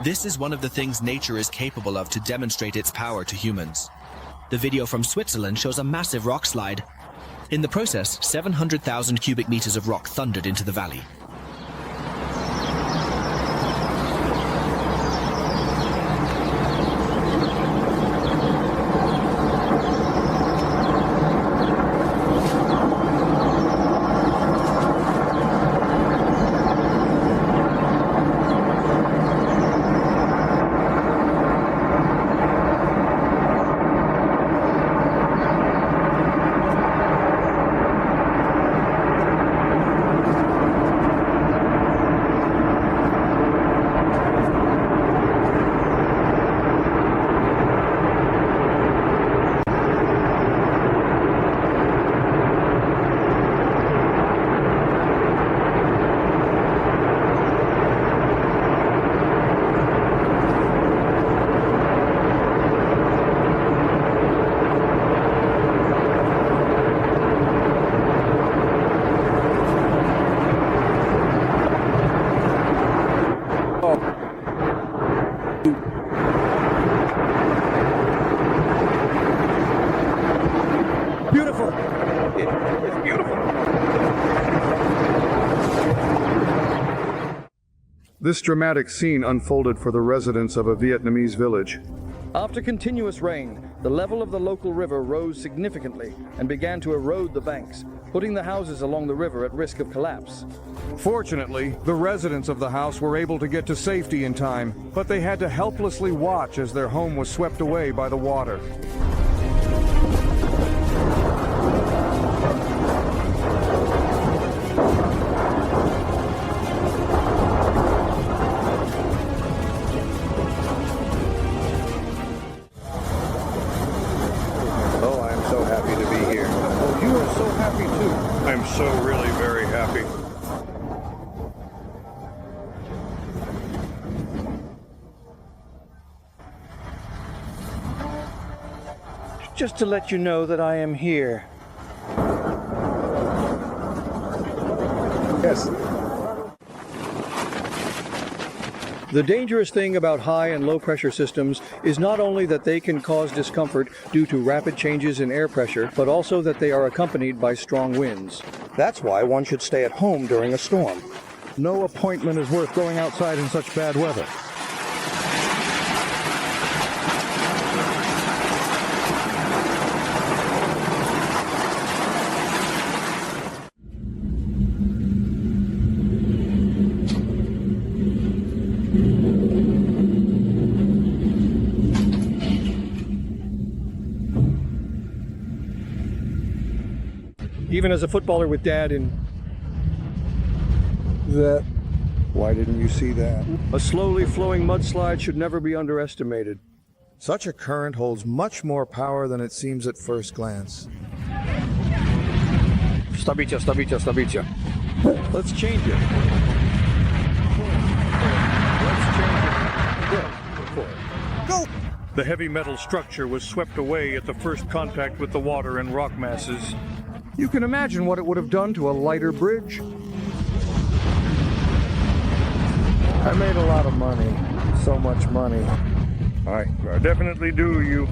This is one of the things nature is capable of to demonstrate its power to humans. The video from Switzerland shows a massive rock slide. In the process, 700,000 cubic meters of rock thundered into the valley. Beautiful. It's beautiful. This dramatic scene unfolded for the residents of a Vietnamese village. After continuous rain, the level of the local river rose significantly and began to erode the banks, putting the houses along the river at risk of collapse. Fortunately, the residents of the house were able to get to safety in time, but they had to helplessly watch as their home was swept away by the water. Oh, I'm so happy to be here. Oh, you are so happy too. I'm so really very happy. Just to let you know that I am here. Yes. The dangerous thing about high and low pressure systems is not only that they can cause discomfort due to rapid changes in air pressure, but also that they are accompanied by strong winds. That's why one should stay at home during a storm. No appointment is worth going outside in such bad weather. Even as a footballer with Dad in That. Why didn't you see that? a slowly flowing mudslide should never be underestimated. Such a current holds much more power than it seems at first glance. Stabicia, stabicia, stabicia. Let's change it. Go! The heavy metal structure was swept away at the first contact with the water and rock masses. You can imagine what it would have done to a lighter bridge. I made a lot of money. So much money. I definitely do, you.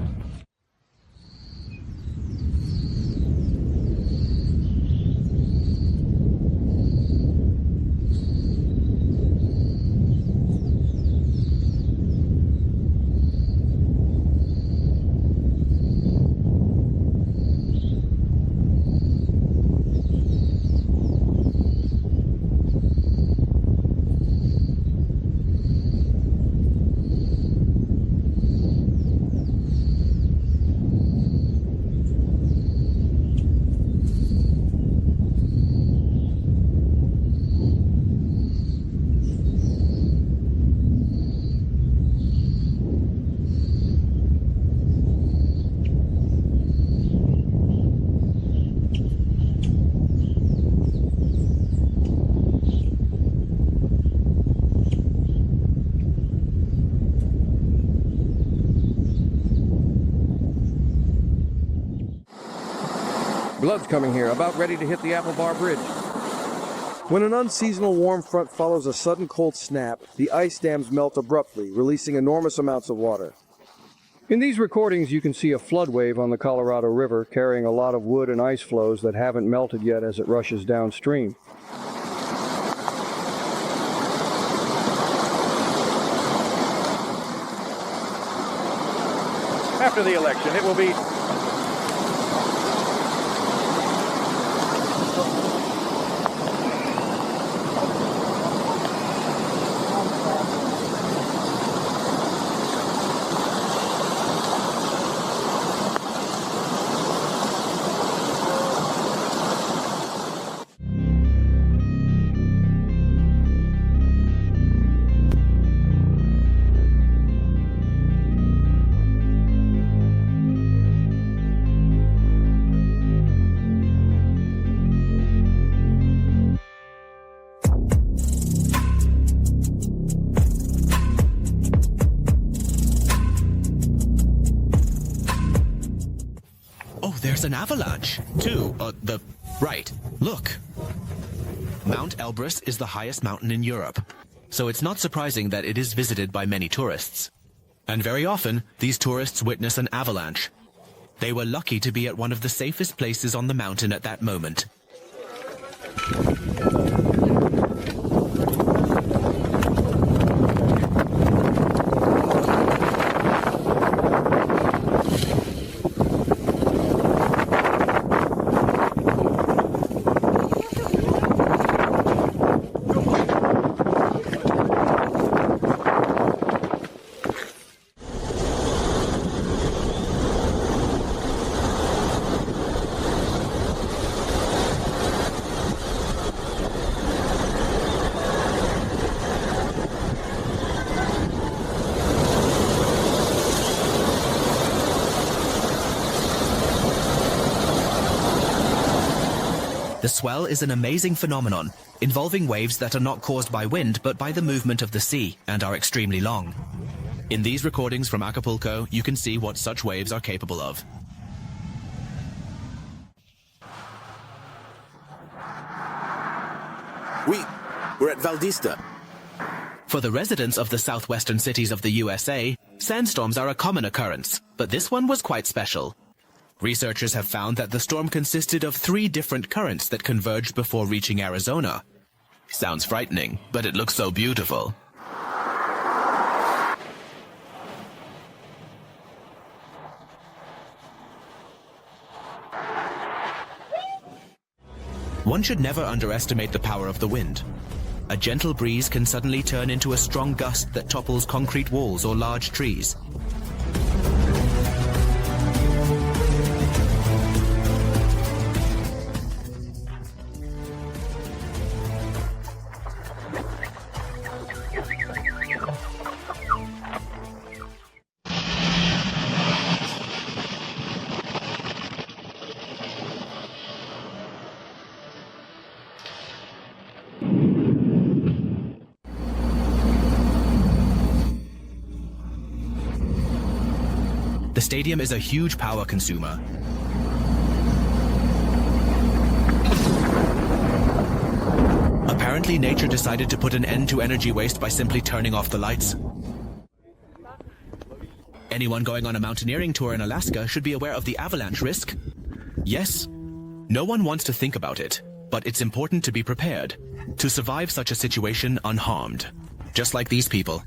Blood's coming here, about ready to hit the Apple Bar Bridge. When an unseasonal warm front follows a sudden cold snap, the ice dams melt abruptly, releasing enormous amounts of water. In these recordings, you can see a flood wave on the Colorado River carrying a lot of wood and ice flows that haven't melted yet as it rushes downstream. After the election, it will be There's an avalanche, too. Right. Look. Mount Elbrus is the highest mountain in Europe, so it's not surprising that it is visited by many tourists. And very often, these tourists witness an avalanche. They were lucky to be at one of the safest places on the mountain at that moment. The swell is an amazing phenomenon, involving waves that are not caused by wind but by the movement of the sea and are extremely long. In these recordings from Acapulco, you can see what such waves are capable of. We're at Valdista. For the residents of the southwestern cities of the USA, sandstorms are a common occurrence, but this one was quite special. Researchers have found that the storm consisted of 3 different currents that converged before reaching Arizona. Sounds frightening, but it looks so beautiful. One should never underestimate the power of the wind. A gentle breeze can suddenly turn into a strong gust that topples concrete walls or large trees. The stadium is a huge power consumer. Apparently, nature decided to put an end to energy waste by simply turning off the lights. Anyone going on a mountaineering tour in Alaska should be aware of the avalanche risk. Yes, no one wants to think about it, but it's important to be prepared, to survive such a situation unharmed, just like these people.